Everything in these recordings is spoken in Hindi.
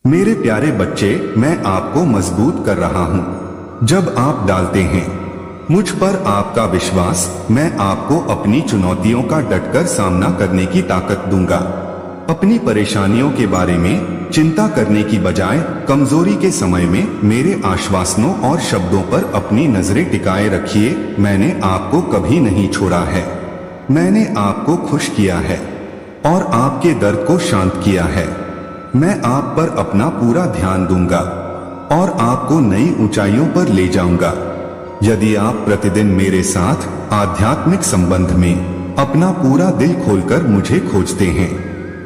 मेरे प्यारे बच्चे, मैं आपको मजबूत कर रहा हूँ। जब आप डालते हैं मुझ पर आपका विश्वास, मैं आपको अपनी चुनौतियों का डटकर सामना करने की ताकत दूंगा। अपनी परेशानियों के बारे में चिंता करने की बजाय कमजोरी के समय में मेरे आश्वासनों और शब्दों पर अपनी नजरें टिकाए रखिए। मैंने आपको कभी नहीं छोड़ा है। मैंने आपको खुश किया है और आपके दर्द को शांत किया है। मैं आप पर अपना पूरा ध्यान दूंगा और आपको नई ऊंचाइयों पर ले जाऊंगा। यदि आप प्रतिदिन मेरे साथ आध्यात्मिक संबंध में अपना पूरा दिल खोलकर मुझे खोजते हैं,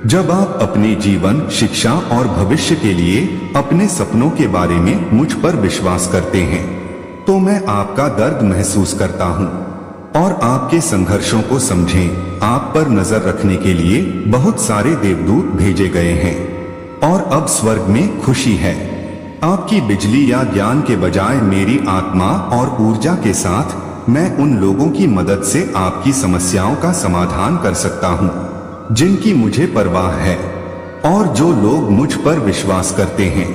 जब आप अपने जीवन, शिक्षा और भविष्य के लिए अपने सपनों के बारे में मुझ पर विश्वास करते हैं, तो मैं आपका दर्द महसूस करता हूँ और आपके संघर्षों को समझें। आप पर नजर रखने के लिए बहुत सारे देवदूत भेजे गए हैं और अब स्वर्ग में खुशी है। आपकी बिजली या ज्ञान के बजाय मेरी आत्मा और ऊर्जा के साथ मैं उन लोगों की मदद से आपकी समस्याओं का समाधान कर सकता हूं जिनकी मुझे परवाह है। और जो लोग मुझ पर विश्वास करते हैं,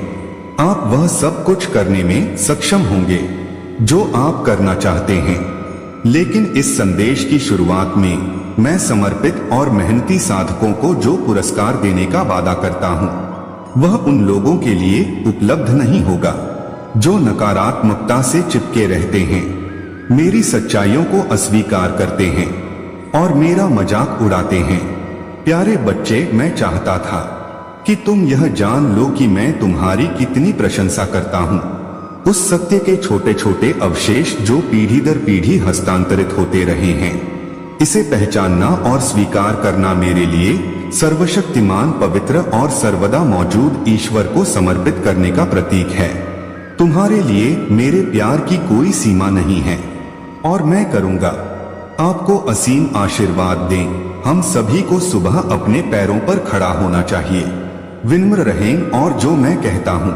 आप वह सब कुछ करने में सक्षम होंगे जो आप करना चाहते हैं। लेकिन इस संदेश की शुरुआत में मैं समर्पित और मेहनती साधकों को जो पुरस्कार देने का वादा करता हूं, वह उन लोगों के लिए उपलब्ध नहीं होगा जो नकारात्मकता से चिपके रहते हैं, मेरी सच्चाइयों को अस्वीकार करते हैं और मेरा मजाक उड़ाते हैं। प्यारे बच्चे, मैं चाहता था कि तुम यह जान लो कि मैं तुम्हारी कितनी प्रशंसा करता हूँ। उस सत्य के छोटे छोटे अवशेष जो पीढ़ी दर पीढ़ी हस्तांतरित होते रहे हैं, इसे पहचानना और स्वीकार करना मेरे लिए सर्वशक्तिमान, पवित्र और सर्वदा मौजूद ईश्वर को समर्पित करने का प्रतीक है। तुम्हारे लिए मेरे प्यार की कोई सीमा नहीं है और मैं करूंगा आपको असीम आशीर्वाद दें। हम सभी को सुबह अपने पैरों पर खड़ा होना चाहिए, विनम्र रहें और जो मैं कहता हूं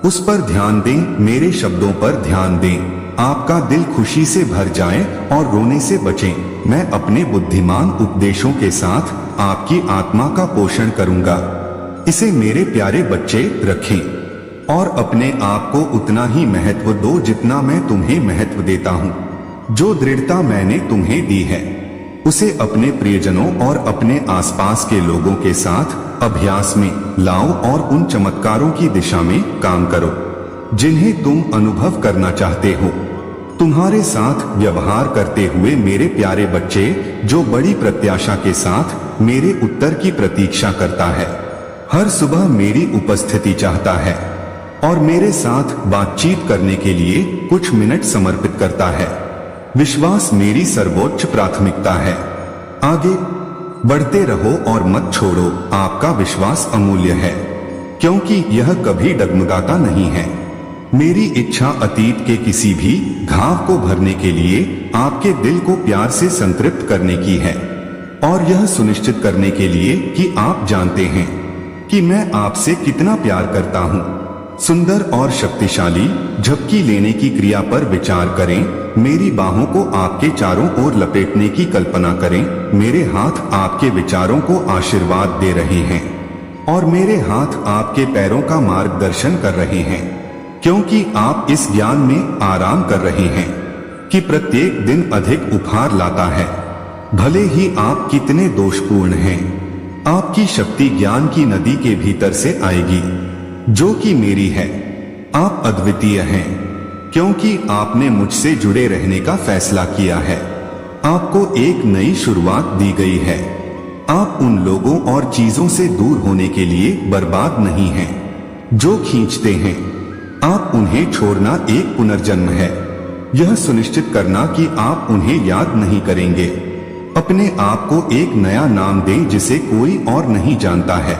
उस पर ध्यान दें, मेरे शब्दों पर ध्यान दें। आपका दिल खुशी से भर जाए और रोने से बचें। मैं अपने बुद्धिमान उपदेशों के साथ आपकी आत्मा का पोषण करूंगा। इसे मेरे प्यारे बच्चे रखें और अपने आप को उतना ही महत्व दो जितना मैं तुम्हें महत्व देता हूं। जो दृढ़ता मैंने तुम्हें दी है, उसे अपने प्रियजनों और अपने आसपास के लोगों के साथ अभ्यास में लाओ और उन चमत्कारों की दिशा में काम करो जिन्हें तुम अनुभव करना चाहते हो। तुम्हारे साथ व्यवहार करते हुए मेरे प्यारे बच्चे, जो बड़ी प्रत्याशा के साथ मेरे उत्तर की प्रतीक्षा करता है, हर सुबह मेरी उपस्थिति चाहता है और मेरे साथ बातचीत करने के लिए कुछ मिनट समर्पित करता है। विश्वास मेरी सर्वोच्च प्राथमिकता है। आगे बढ़ते रहो और मत छोड़ो। आपका विश्वास अमूल्य है क्योंकि यह कभी डगमगाता नहीं है। मेरी इच्छा अतीत के किसी भी घाव को भरने के लिए आपके दिल को प्यार से संतृप्त करने की है और यह सुनिश्चित करने के लिए कि आप जानते हैं कि मैं आपसे कितना प्यार करता हूँ। सुंदर और शक्तिशाली झपकी लेने की क्रिया पर विचार करें। मेरी बाहों को आपके चारों ओर लपेटने की कल्पना करें। मेरे हाथ आपके विचारों को आशीर्वाद दे रहे हैं और मेरे हाथ आपके पैरों का मार्गदर्शन कर रहे हैं, क्योंकि आप इस ज्ञान में आराम कर रहे हैं कि प्रत्येक दिन अधिक उपहार लाता है। भले ही आप कितने दोषपूर्ण हैं, आपकी शक्ति ज्ञान की नदी के भीतर से आएगी जो कि मेरी है। आप अद्वितीय हैं क्योंकि आपने मुझसे जुड़े रहने का फैसला किया है। आपको एक नई शुरुआत दी गई है। आप उन लोगों और चीजों से दूर होने के लिए बर्बाद नहीं हैं जो खींचते हैं। आप उन्हें छोड़ना एक पुनर्जन्म है, यह सुनिश्चित करना कि आप उन्हें याद नहीं करेंगे। अपने आप को एक नया नाम दें जिसे कोई और नहीं जानता है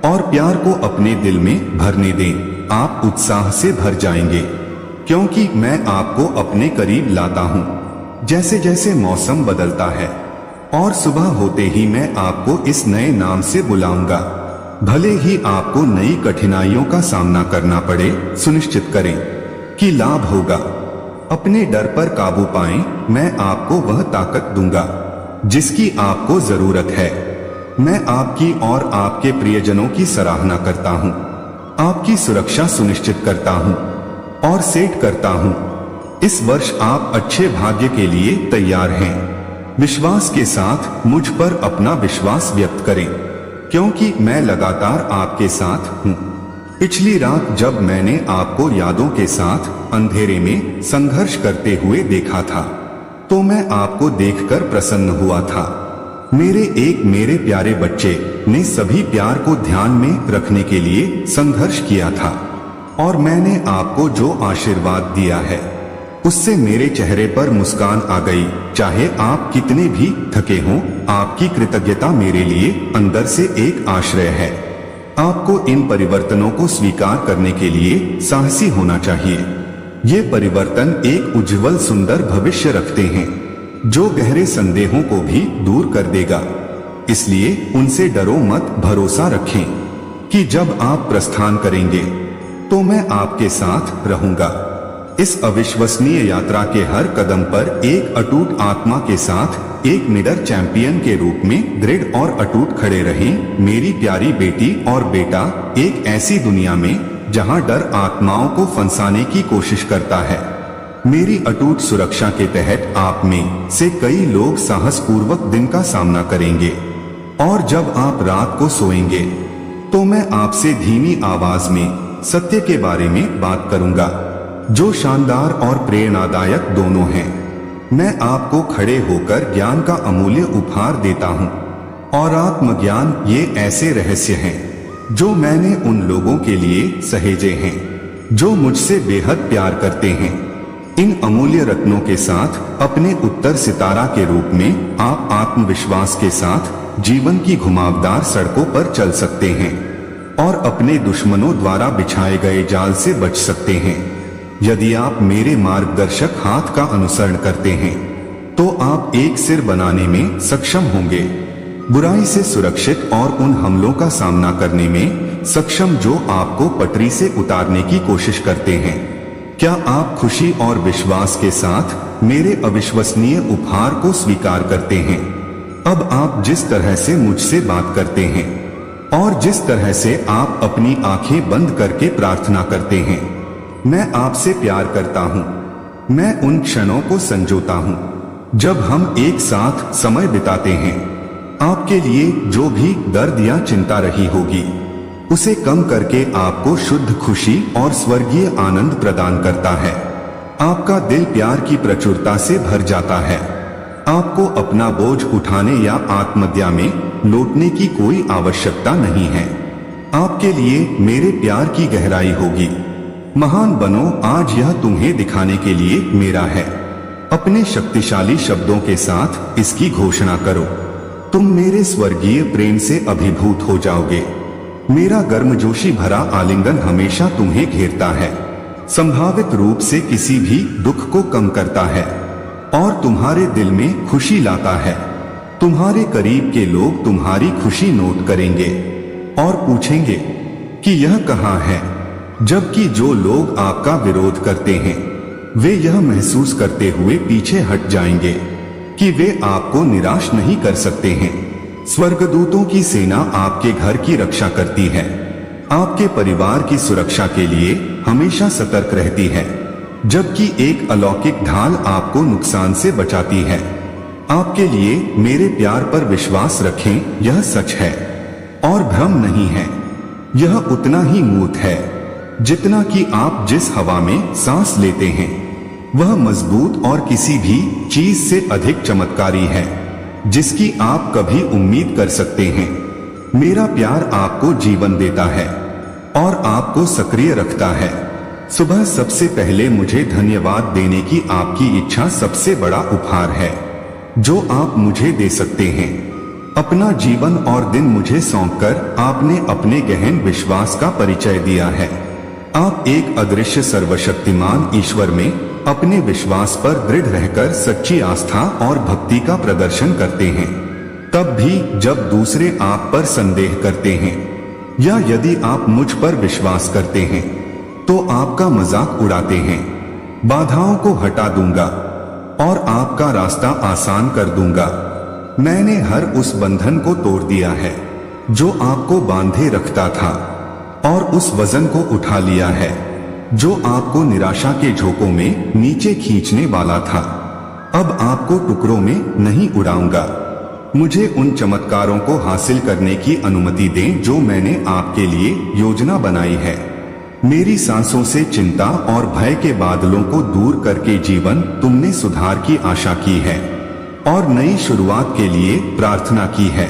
और प्यार को अपने दिल में भरने दें। आप उत्साह से भर जाएंगे क्योंकि मैं आपको अपने करीब लाता हूँ। जैसे जैसे मौसम बदलता है और सुबह होते ही मैं आपको इस नए नाम से बुलाऊंगा। भले ही आपको नई कठिनाइयों का सामना करना पड़े, सुनिश्चित करें कि लाभ होगा। अपने डर पर काबू पाएं। मैं आपको वह ताकत दूंगा जिसकी आपको जरूरत है। मैं आपकी और आपके प्रियजनों की सराहना करता हूँ। आपकी सुरक्षा सुनिश्चित करता हूँ और सेट करता हूँ। इस वर्ष आप अच्छे भाग्य के लिए तैयार हैं। विश्वास के साथ मुझ पर अपना विश्वास व्यक्त करें, क्योंकि मैं लगातार आपके साथ हूँ। पिछली रात जब मैंने आपको यादों के साथ अंधेरे में संघर्ष करते हुए देखा था, तो मैं आपको देखकर प्रसन्न हुआ था। मेरे प्यारे बच्चे ने सभी प्यार को ध्यान में रखने के लिए संघर्ष किया था, और मैंने आपको जो आशीर्वाद दिया है उससे मेरे चेहरे पर मुस्कान आ गई। चाहे आप कितने भी थके हों, आपकी कृतज्ञता मेरे लिए अंदर से एक आश्रय है। आपको इन परिवर्तनों को स्वीकार करने के लिए साहसी होना चाहिए। ये परिवर्तन एक उज्जवल सुंदर भविष्य रखते हैं, जो गहरे संदेहों को भी दूर कर देगा। इसलिए उनसे डरो मत, भरोसा रखें कि जब आप प्रस्थान करेंगे तो मैं आपके साथ रहूंगा। इस अविश्वसनीय यात्रा के हर कदम पर एक अटूट आत्मा के साथ एक निडर चैंपियन के रूप में दृढ़ और अटूट खड़े रहें। मेरी प्यारी बेटी और बेटा, एक ऐसी दुनिया में जहां डर आत्माओं को फंसाने की कोशिश करता है, मेरी अटूट सुरक्षा के तहत आप में से कई लोग साहसपूर्वक दिन का सामना करेंगे। और जब आप रात को सोएंगे तो मैं आपसे धीमी आवाज में सत्य के बारे में बात करूंगा, जो शानदार और प्रेरणादायक दोनों हैं। मैं आपको खड़े होकर ज्ञान का अमूल्य उपहार देता हूं, और आत्मज्ञान ये ऐसे रहस्य हैं जो मैंने उन लोगों के लिए सहेजे हैं जो मुझसे बेहद प्यार करते हैं। इन अमूल्य रत्नों के साथ अपने उत्तर सितारा के रूप में आप आत्मविश्वास के साथ जीवन की घुमावदार सड़कों पर चल सकते हैं और अपने दुश्मनों द्वारा बिछाए गए जाल से बच सकते हैं। यदि आप मेरे मार्गदर्शक हाथ का अनुसरण करते हैं तो आप एक सिर बनाने में सक्षम होंगे, बुराई से सुरक्षित और उन हमलों का सामना करने में सक्षम जो आपको पटरी से उतारने की कोशिश करते हैं। क्या आप खुशी और विश्वास के साथ मेरे अविश्वसनीय उपहार को स्वीकार करते हैं? अब आप जिस तरह से मुझसे बात करते हैं और जिस तरह से आप अपनी आंखें बंद करके प्रार्थना करते हैं, मैं आपसे प्यार करता हूं। मैं उन क्षणों को संजोता हूं जब हम एक साथ समय बिताते हैं। आपके लिए जो भी दर्द या चिंता रही होगी, उसे कम करके आपको शुद्ध खुशी और स्वर्गीय आनंद प्रदान करता है। आपका दिल प्यार की प्रचुरता से भर जाता है। आपको अपना बोझ उठाने या आत्महत्या में लौटने की कोई आवश्यकता नहीं है। आपके लिए मेरे प्यार की गहराई होगी। महान बनो, आज यह तुम्हें दिखाने के लिए मेरा है। अपने शक्तिशाली शब्दों के साथ इसकी घोषणा करो। तुम मेरे स्वर्गीय प्रेम से अभिभूत हो जाओगे। मेरा गर्मजोशी भरा आलिंगन हमेशा तुम्हें घेरता है, संभावित रूप से किसी भी दुख को कम करता है और तुम्हारे दिल में खुशी लाता है। तुम्हारे करीब के लोग तुम्हारी खुशी नोट करेंगे और पूछेंगे कि यह कहाँ है, जबकि जो लोग आपका विरोध करते हैं वे यह महसूस करते हुए पीछे हट जाएंगे कि वे आपको निराश नहीं कर सकते हैं। स्वर्गदूतों की सेना आपके घर की रक्षा करती है, आपके परिवार की सुरक्षा के लिए हमेशा सतर्क रहती है, जबकि एक अलौकिक ढाल आपको नुकसान से बचाती है। आपके लिए मेरे प्यार पर विश्वास रखें, यह सच है और भ्रम नहीं है। यह उतना ही मूर्त है जितना कि आप जिस हवा में सांस लेते हैं वह मजबूत और किसी भी चीज से अधिक चमत्कारी है जिसकी आप कभी उम्मीद कर सकते हैं। मेरा प्यार आपको जीवन देता है और आपको सक्रिय रखता है। सुबह सबसे पहले मुझे धन्यवाद देने की आपकी इच्छा सबसे बड़ा उपहार है जो आप मुझे दे सकते हैं। अपना जीवन और दिन मुझे सौंपकर आपने अपने गहन विश्वास का परिचय दिया है। आप एक अदृश्य सर्वशक्तिमान ईश्वर में अपने विश्वास पर दृढ़ रहकर सच्ची आस्था और भक्ति का प्रदर्शन करते हैं, तब भी जब दूसरे आप पर संदेह करते हैं या यदि आप मुझ पर विश्वास करते हैं तो आपका मजाक उड़ाते हैं। बाधाओं को हटा दूंगा और आपका रास्ता आसान कर दूंगा। मैंने हर उस बंधन को तोड़ दिया है जो आपको बांधे रखता था। और उस वजन को उठा लिया है जो आपको निराशा के झोंकों में नीचे खींचने वाला था। अब आपको टुकड़ों में नहीं उड़ाऊंगा। मुझे उन चमत्कारों को हासिल करने की अनुमति दें जो मैंने आपके लिए योजना बनाई है। मेरी सांसों से चिंता और भय के बादलों को दूर करके जीवन तुमने सुधार की आशा की है और नई शुरुआत के लिए प्रार्थना की है।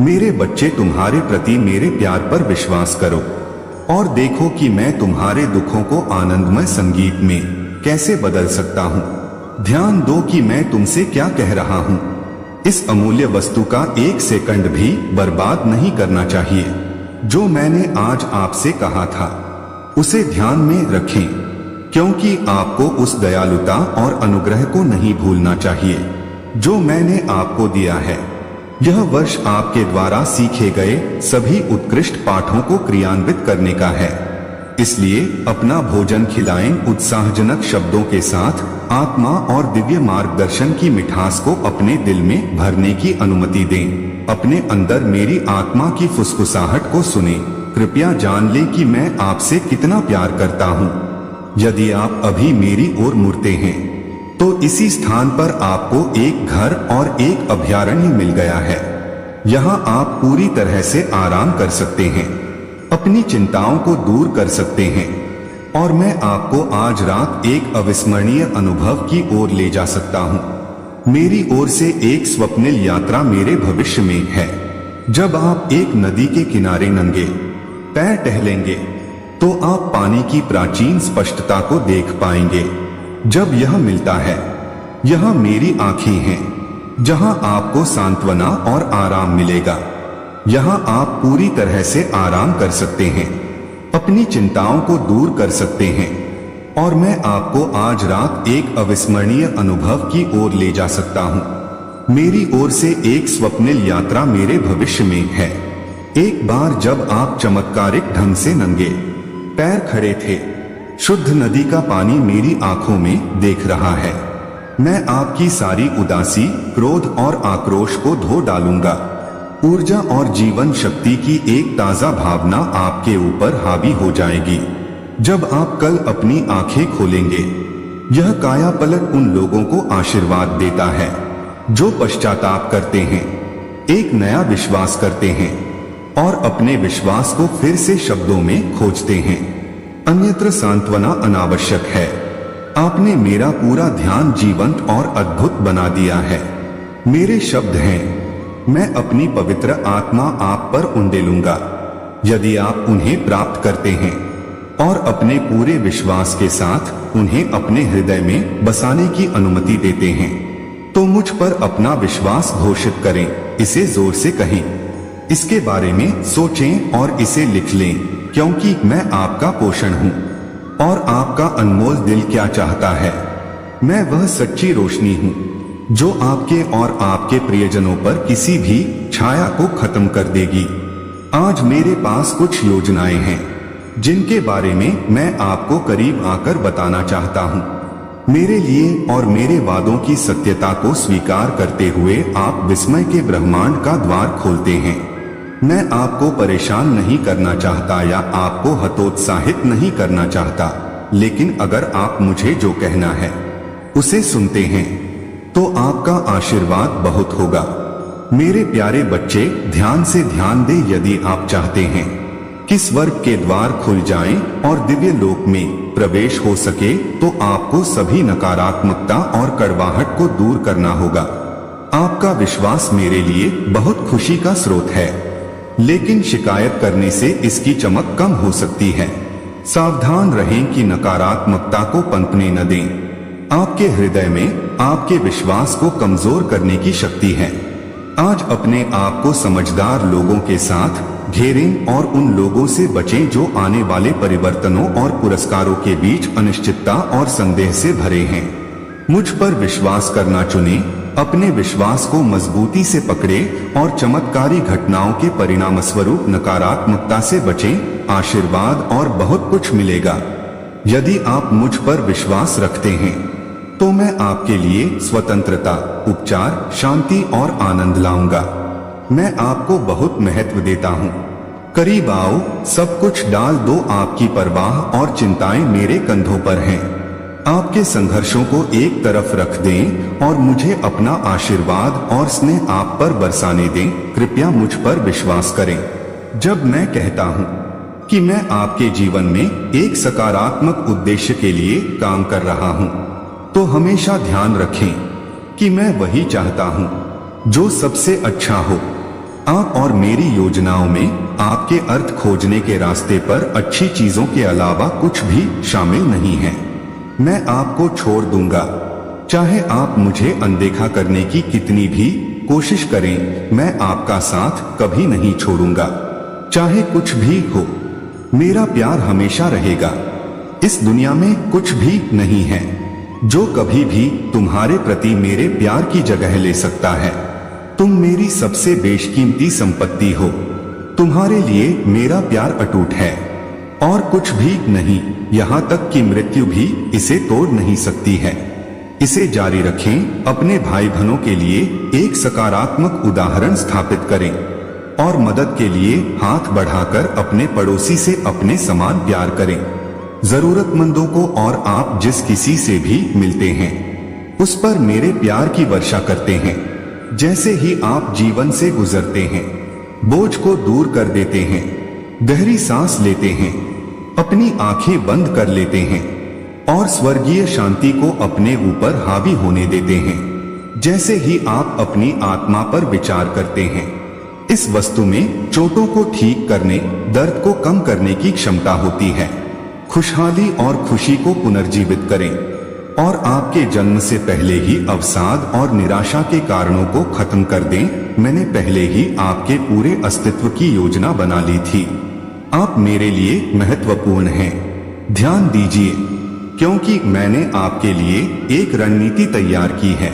मेरे बच्चे, तुम्हारे प्रति मेरे प्यार पर विश्वास करो और देखो कि मैं तुम्हारे दुखों को आनंदमय संगीत में कैसे बदल सकता हूँ। ध्यान दो कि मैं तुमसे क्या कह रहा हूँ। इस अमूल्य वस्तु का एक सेकंड भी बर्बाद नहीं करना चाहिए। जो मैंने आज आपसे कहा था उसे ध्यान में रखें, क्योंकि आपको उस दयालुता और अनुग्रह को नहीं भूलना चाहिए जो मैंने आपको दिया है। यह वर्ष आपके द्वारा सीखे गए सभी उत्कृष्ट पाठों को क्रियान्वित करने का है। इसलिए अपना भोजन खिलाएं उत्साहजनक शब्दों के साथ। आत्मा और दिव्य मार्गदर्शन की मिठास को अपने दिल में भरने की अनुमति दें। अपने अंदर मेरी आत्मा की फुसफुसाहट को सुने। कृपया जान लें कि मैं आपसे कितना प्यार करता हूँ। यदि आप अभी मेरी ओर मुड़ते हैं तो इसी स्थान पर आपको एक घर और एक अभयारण्य मिल गया है। यहाँ आप पूरी तरह से आराम कर सकते हैं, अपनी चिंताओं को दूर कर सकते हैं और मैं आपको आज रात एक अविस्मरणीय अनुभव की ओर ले जा सकता हूँ। मेरी ओर से एक स्वप्निल यात्रा मेरे भविष्य में है। जब आप एक नदी के किनारे नंगे पैर टहलेंगे तो आप पानी की प्राचीन स्पष्टता को देख पाएंगे। जब यह मिलता है, यह मेरी आंखें हैं जहां आपको सांत्वना और आराम मिलेगा। यहां आप पूरी तरह से आराम कर सकते हैं, अपनी चिंताओं को दूर कर सकते हैं और मैं आपको आज रात एक अविस्मरणीय अनुभव की ओर ले जा सकता हूं। मेरी ओर से एक स्वप्निल यात्रा मेरे भविष्य में है। एक बार जब आप चमत्कारिक ढंग से नंगे पैर खड़े थे, शुद्ध नदी का पानी मेरी आंखों में देख रहा है। मैं आपकी सारी उदासी, क्रोध और आक्रोश को धो डालूंगा। ऊर्जा और जीवन शक्ति की एक ताजा भावना आपके ऊपर हावी हो जाएगी। जब आप कल अपनी आंखें खोलेंगे, यह काया पलट उन लोगों को आशीर्वाद देता है जो पश्चाताप करते हैं, एक नया विश्वास करते हैं और अपने विश्वास को फिर से शब्दों में खोजते हैं। अन्यत्र सांत्वना अनावश्यक है। आपने मेरा पूरा ध्यान जीवंत और अद्भुत बना दिया है। मेरे शब्द हैं, मैं अपनी पवित्र आत्मा आप पर उंडेलूंगा। यदि आप उन्हें प्राप्त करते हैं और अपने पूरे विश्वास के साथ उन्हें अपने हृदय में बसाने की अनुमति देते हैं, तो मुझ पर अपना विश्वास घोषित करें। इसे जोर से कहें, इसके बारे में सोचें और इसे लिख लें, क्योंकि मैं आपका पोषण हूँ और आपका अनमोल दिल क्या चाहता है। मैं वह सच्ची रोशनी हूँ जो आपके और आपके प्रियजनों पर किसी भी छाया को खत्म कर देगी। आज मेरे पास कुछ योजनाएं हैं जिनके बारे में मैं आपको करीब आकर बताना चाहता हूँ। मेरे लिए और मेरे वादों की सत्यता को स्वीकार करते हुए आप विस्मय के ब्रह्मांड का द्वार खोलते हैं। मैं आपको परेशान नहीं करना चाहता या आपको हतोत्साहित नहीं करना चाहता, लेकिन अगर आप मुझे जो कहना है उसे सुनते हैं तो आपका आशीर्वाद बहुत होगा। मेरे प्यारे बच्चे, ध्यान से ध्यान दें। यदि आप चाहते हैं कि स्वर्ग के द्वार खुल जाएं और दिव्य लोक में प्रवेश हो सके, तो आपको सभी नकारात्मकता और कड़वाहट को दूर करना होगा। आपका विश्वास मेरे लिए बहुत खुशी का स्रोत है, लेकिन शिकायत करने से इसकी चमक कम हो सकती है। सावधान रहें कि नकारात्मकता को पनपने न दें। आपके हृदय में आपके विश्वास को कमजोर करने की शक्ति है। आज अपने आप को समझदार लोगों के साथ घेरें और उन लोगों से बचें जो आने वाले परिवर्तनों और पुरस्कारों के बीच अनिश्चितता और संदेह से भरे हैं। मुझ पर विश्वास करना चुनें, अपने विश्वास को मजबूती से पकड़े और चमत्कारी घटनाओं के परिणाम स्वरूप नकारात्मकता से बचें। आशीर्वाद और बहुत कुछ मिलेगा। यदि आप मुझ पर विश्वास रखते हैं तो मैं आपके लिए स्वतंत्रता, उपचार, शांति और आनंद लाऊंगा। मैं आपको बहुत महत्व देता हूँ। करीब आओ, सब कुछ डाल दो, आपकी परवाह और चिंताएं मेरे कंधों पर हैं। आपके संघर्षों को एक तरफ रख दें और मुझे अपना आशीर्वाद और स्नेह आप पर बरसाने दें। कृपया मुझ पर विश्वास करें। जब मैं कहता हूँ कि मैं आपके जीवन में एक सकारात्मक उद्देश्य के लिए काम कर रहा हूँ, तो हमेशा ध्यान रखें कि मैं वही चाहता हूँ जो सबसे अच्छा हो। आप और मेरी योजनाओं में आपके अर्थ खोजने के रास्ते पर अच्छी चीजों के अलावा कुछ भी शामिल नहीं है। मैं आपको छोड़ दूंगा, चाहे आप मुझे अनदेखा करने की कितनी भी कोशिश करें, मैं आपका साथ कभी नहीं छोड़ूंगा। चाहे कुछ भी हो, मेरा प्यार हमेशा रहेगा। इस दुनिया में कुछ भी नहीं है जो कभी भी तुम्हारे प्रति मेरे प्यार की जगह ले सकता है। तुम मेरी सबसे बेशकीमती संपत्ति हो। तुम्हारे लिए मेरा प्यार अटूट है और कुछ भी नहीं, यहाँ तक कि मृत्यु भी इसे तोड़ नहीं सकती है। इसे जारी रखें, अपने भाई बहनों के लिए एक सकारात्मक उदाहरण स्थापित करें और मदद के लिए हाथ बढ़ाकर अपने पड़ोसी से अपने समान प्यार करें। जरूरतमंदों को और आप जिस किसी से भी मिलते हैं उस पर मेरे प्यार की वर्षा करते हैं। जैसे ही आप जीवन से गुजरते हैं, बोझ को दूर कर देते हैं, गहरी सांस लेते हैं, अपनी आंखें बंद कर लेते हैं और स्वर्गीय शांति को अपने ऊपर हावी होने देते हैं। जैसे ही आप अपनी आत्मा पर विचार करते हैं, इस वस्तु में चोटों को ठीक करने, दर्द को कम करने की क्षमता होती है। खुशहाली और खुशी को पुनर्जीवित करें और आपके जन्म से पहले ही अवसाद और निराशा के कारणों को खत्म कर दें। मैंने पहले ही आपके पूरे अस्तित्व की योजना बना ली थी। आप मेरे लिए महत्वपूर्ण हैं। ध्यान दीजिए, क्योंकि मैंने आपके लिए एक रणनीति तैयार की है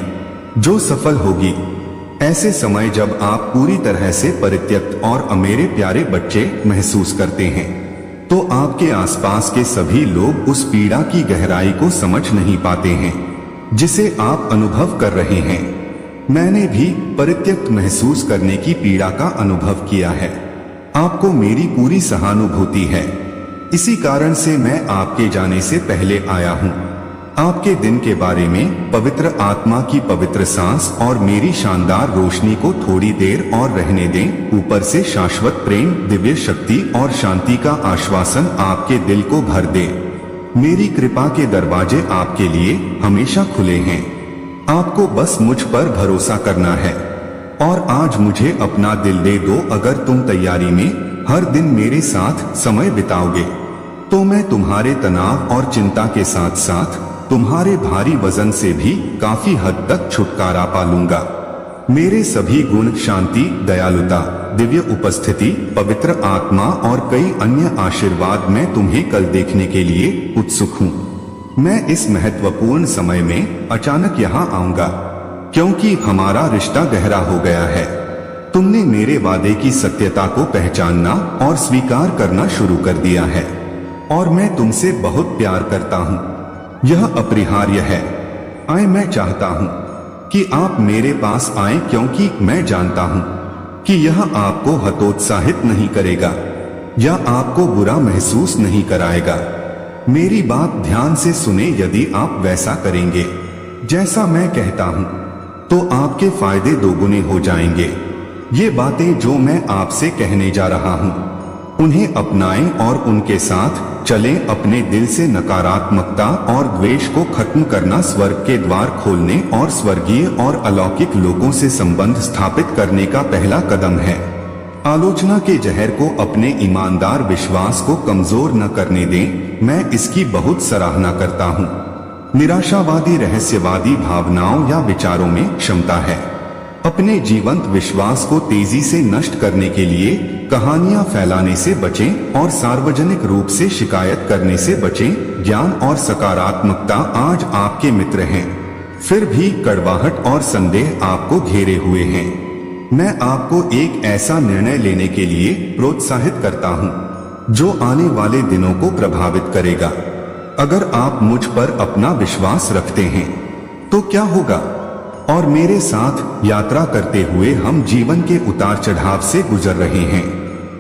जो सफल होगी। ऐसे समय जब आप पूरी तरह से परित्यक्त और मेरे प्यारे बच्चे महसूस करते हैं, तो आपके आसपास के सभी लोग उस पीड़ा की गहराई को समझ नहीं पाते हैं जिसे आप अनुभव कर रहे हैं। मैंने भी परित्यक्त महसूस करने की पीड़ा का अनुभव किया है। आपको मेरी पूरी सहानुभूति है। इसी कारण से मैं आपके जाने से पहले आया हूँ। आपके दिन के बारे में, पवित्र आत्मा की पवित्र सांस और मेरी शानदार रोशनी को थोड़ी देर और रहने दें। ऊपर से शाश्वत प्रेम, दिव्य शक्ति और शांति का आश्वासन आपके दिल को भर दे। मेरी कृपा के दरवाजे आपके लिए हमेशा खुले हैं। आपको बस मुझ पर भरोसा करना है और आज मुझे अपना दिल दे दो। अगर तुम तैयारी में हर दिन मेरे साथ समय बिताओगे, तो मैं तुम्हारे तनाव और चिंता के साथ साथ तुम्हारे भारी वजन से भी काफी हद तक छुटकारा पा लूंगा। मेरे सभी गुण, शांति, दयालुता, दिव्य उपस्थिति, पवित्र आत्मा और कई अन्य आशीर्वाद मैं तुम्हें कल देखने के लिए उत्सुक हूँ। मैं इस महत्वपूर्ण समय में अचानक यहाँ आऊंगा क्योंकि हमारा रिश्ता गहरा हो गया है। तुमने मेरे वादे की सत्यता को पहचानना और स्वीकार करना शुरू कर दिया है और मैं तुमसे बहुत प्यार करता हूँ। यह अपरिहार्य है। मैं चाहता हूँ कि आप मेरे पास आए क्योंकि मैं जानता हूँ कि यह आपको हतोत्साहित नहीं करेगा या आपको बुरा महसूस नहीं कराएगा। मेरी बात ध्यान से सुने। यदि आप वैसा करेंगे जैसा मैं कहता हूँ, तो आपके फायदे दोगुने हो जाएंगे। ये बातें जो मैं आपसे कहने जा रहा हूँ, उन्हें अपनाएं और उनके साथ चलें। अपने दिल से नकारात्मकता और द्वेष को खत्म करना स्वर्ग के द्वार खोलने और स्वर्गीय और अलौकिक लोगों से संबंध स्थापित करने का पहला कदम है। आलोचना के जहर को अपने ईमानदार विश्वास को कमजोर न करने दें। मैं इसकी बहुत सराहना करता हूँ। निराशावादी, रहस्यवादी भावनाओं या विचारों में क्षमता है। अपने जीवंत विश्वास को तेजी से नष्ट करने के लिए कहानियां फैलाने से बचें और सार्वजनिक रूप से शिकायत करने से बचें। ज्ञान और सकारात्मकता आज आपके मित्र हैं, फिर भी कड़वाहट और संदेह आपको घेरे हुए हैं। मैं आपको एक ऐसा निर्णय लेने के लिए प्रोत्साहित करता हूं जो आने वाले दिनों को प्रभावित करेगा। अगर आप मुझ पर अपना विश्वास रखते हैं तो क्या होगा? और मेरे साथ यात्रा करते हुए हम जीवन के उतार चढ़ाव से गुजर रहे हैं।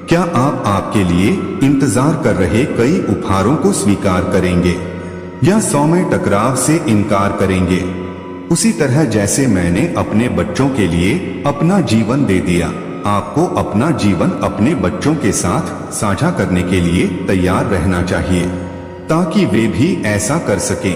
क्या आप आपके लिए इंतजार कर रहे कई उपहारों को स्वीकार करेंगे या 100 में टकराव से इनकार करेंगे? उसी तरह जैसे मैंने अपने बच्चों के लिए अपना जीवन दे दिया, आपको अपना जीवन अपने बच्चों के साथ साझा करने के लिए तैयार रहना चाहिए ताकि वे भी ऐसा कर सकें।